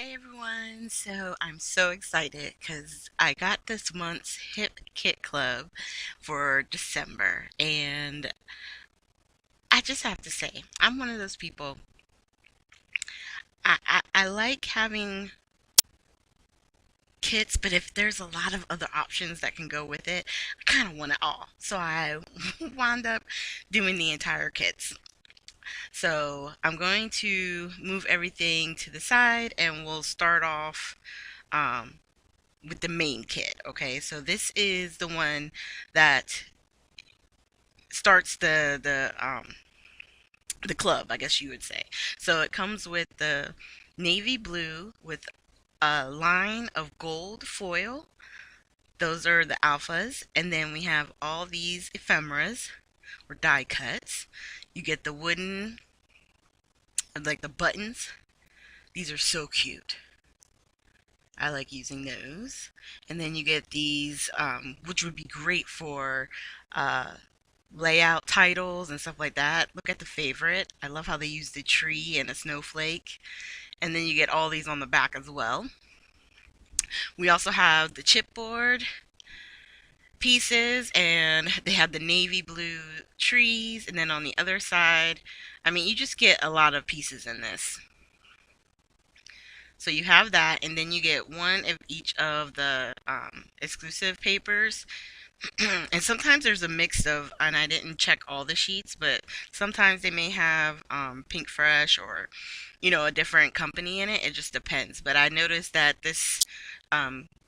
Hey everyone, so I'm so excited because I got this month's Hip Kit Club for December, and I just have to say, I'm one of those people. I like having kits, but if there's a lot of other options that can go with it, I kind of want it all. So I wound up doing the entire kits. So I'm going to move everything to the side, and we'll start off. Um, with the main kit. Okay, so this is the one that starts the club, I guess you would say. So it comes with the navy blue with a line of gold foil. Those are the alphas, and then we have all these ephemeras or die cuts. You get the wooden, like the buttons. These are so cute. I like using those. And then you get these, which would be great for uh, layout titles and stuff like that. Look at the favorite. I love how they use the tree and a snowflake. And then you get all these on the back as well. We also have the chipboard pieces, and they have the navy blue trees. And then on the other side, I mean, you just get a lot of pieces in this. So you have that, and then you get one of each of the exclusive papers. And sometimes there's a mix of, and I didn't check all the sheets, but sometimes they may have Pink Fresh or, a different company in it. It just depends. But I noticed that this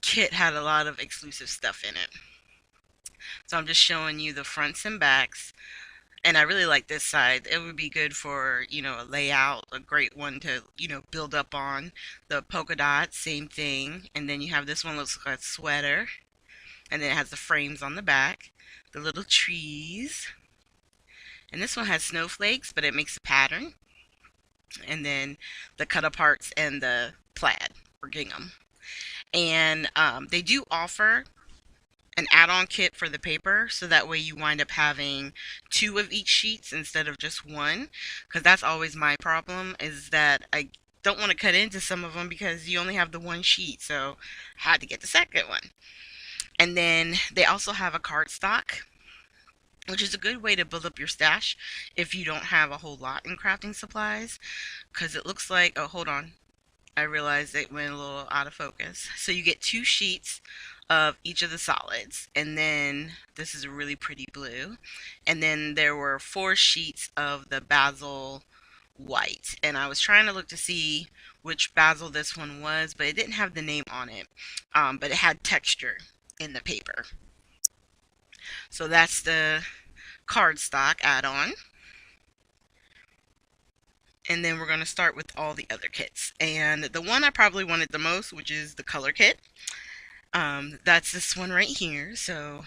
kit had a lot of exclusive stuff in it. So I'm just showing you the fronts and backs. And I really like this side. It would be good for, a layout, a great one to, build up on. The polka dots, same thing. And then you have this one looks like a sweater. And then it has the frames on the back, the little trees. And this one has snowflakes, but it makes a pattern. And then the cut aparts and the plaid or gingham. And they do offer an add-on kit for the paper, so that way you wind up having two of each sheets instead of just one, because that's always my problem, is that I don't want to cut into some of them because you only have the one sheet, so I had to get the second one. And then they also have a cardstock, which is a good way to build up your stash if you don't have a whole lot in crafting supplies, because it looks like, oh, hold on, I realized it went a little out of focus. So you get two sheets of each of the solids, and then this is a really pretty blue, and then there were four sheets of the basil white, and I was trying to look to see which basil this one was, but it didn't have the name on it, but it had texture in the paper. So that's the cardstock add-on. And then we're going to start with all the other kits. And the one I probably wanted the most, which is the color kit, that's this one right here. So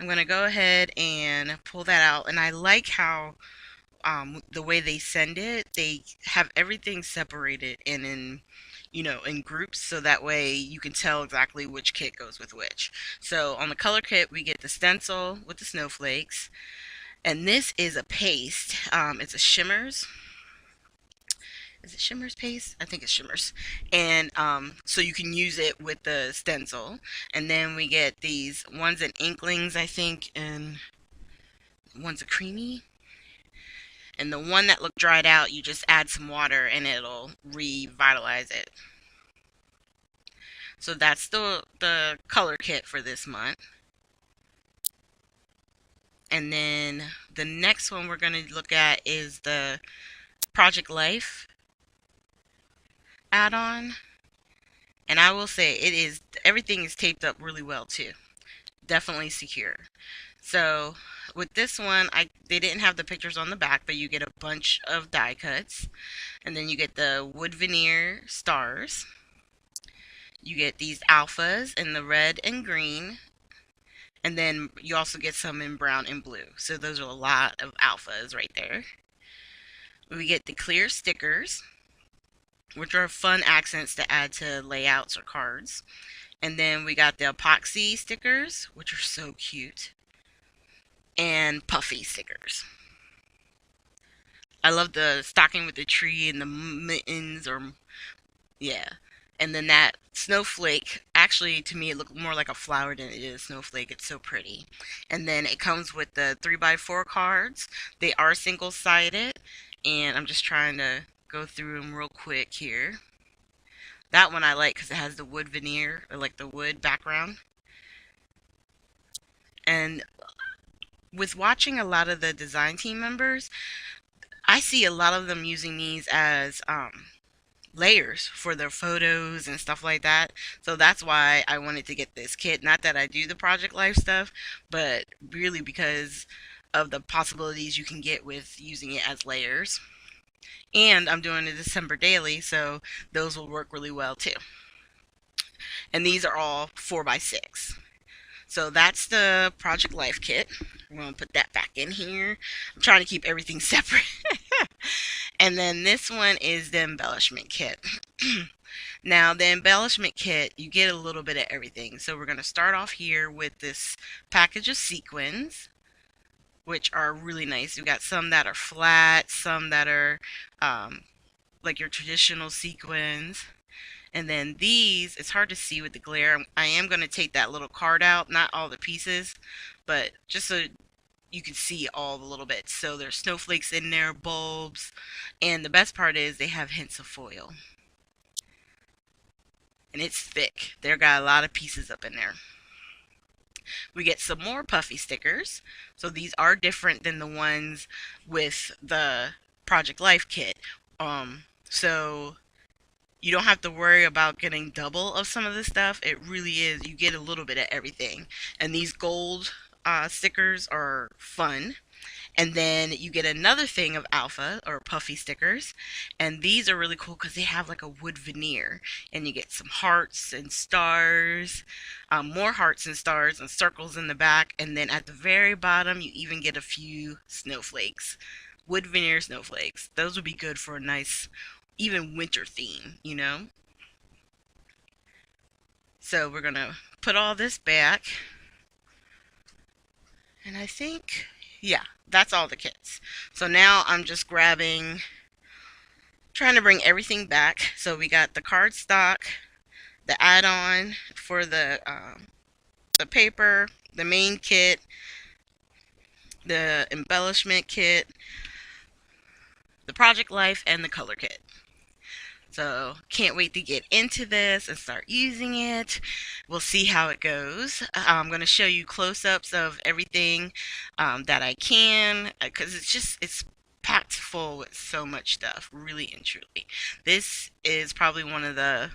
I'm going to go ahead and pull that out. And I like how the way they send it, they have everything separated and in groups, so that way you can tell exactly which kit goes with which. So on the color kit, we get the stencil with the snowflakes. And this is a paste. It's a shimmers. Is it shimmers paste? I think it's shimmers. And so you can use it with the stencil. And then we get these ones in inklings, I think, and one's a creamy. And the one that looked dried out, you just add some water and it'll revitalize it. So that's the color kit for this month. And then the next one we're going to look at is the Project Life add-on. And I will say everything is taped up really well too. Definitely secure. So with this one, they didn't have the pictures on the back, but you get a bunch of die cuts. And then you get the wood veneer stars. You get these alphas in the red and green. And then you also get some in brown and blue. So those are a lot of alphas right there. We get the clear stickers, which are fun accents to add to layouts or cards. And then we got the epoxy stickers, which are so cute, and puffy stickers. I love the stocking with the tree and the mittens or Yeah. And then that snowflake, actually, to me, it looked more like a flower than it is a snowflake. It's so pretty. And then it comes with the 3x4 cards. They are single sided. And I'm just trying to go through them real quick here. That one I like because it has the wood veneer, or like the wood background. And with watching a lot of the design team members, I see a lot of them using these as layers for their photos and stuff like that. So that's why I wanted to get this kit. Not that I do the Project Life stuff, but really because of the possibilities you can get with using it as layers. And I'm doing a December daily, so those will work really well too. And these are all 4x6. So that's the Project Life kit. We're going to put that back in here. I'm trying to keep everything separate. And then this one is the embellishment kit. Now, the embellishment kit, you get a little bit of everything. So we're going to start off here with this package of sequins, which are really nice. We've got some that are flat, some that are like your traditional sequins. And then these, it's hard to see with the glare. I am going to take that little card out, not all the pieces, but just so you can see all the little bits. So there's snowflakes in there, bulbs, and the best part is they have hints of foil. And it's thick. They've got a lot of pieces up in there. We get some more puffy stickers. So these are different than the ones with the Project Life kit. So you don't have to worry about getting double of some of the stuff. It really is. You get a little bit of everything. And these gold stickers are fun. And then you get another thing of alpha or puffy stickers. And these are really cool because they have like a wood veneer. And you get some hearts and stars, more hearts and stars and circles in the back. And then at the very bottom, you even get a few snowflakes. Wood veneer snowflakes. Those would be good for a nice, even winter theme, you know? So we're going to put all this back. And I think, yeah, that's all the kits. So now I'm just grabbing, trying to bring everything back. So we got the cardstock, the add-on for the paper, the main kit, the embellishment kit, the Project Life, and the color kit. So can't wait to get into this and start using it. We'll see how it goes. I'm going to show you close-ups of everything that I can because it's packed full with so much stuff, really and truly. This is probably one of the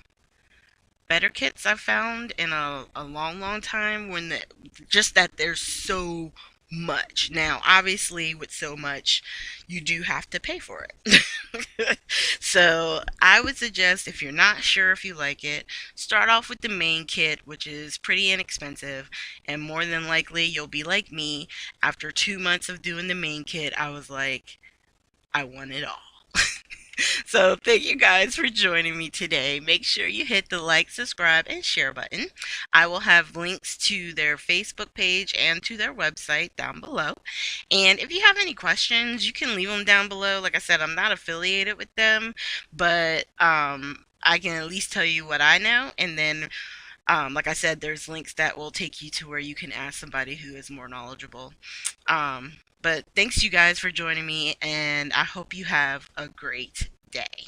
better kits I've found in a long, long time when just that there's so much. Now, obviously, with so much, you do have to pay for it. So, I would suggest if you're not sure if you like it, start off with the main kit, which is pretty inexpensive, and more than likely, you'll be like me. After 2 months of doing the main kit, I was like, I want it all. So thank you guys for joining me today. Make sure you hit the like, subscribe, and share button. I will have links to their Facebook page and to their website down below. And if you have any questions, you can leave them down below. Like I said, I'm not affiliated with them, but I can at least tell you what I know. And then, like I said, there's links that will take you to where you can ask somebody who is more knowledgeable. But thanks you guys for joining me, and I hope you have a great day.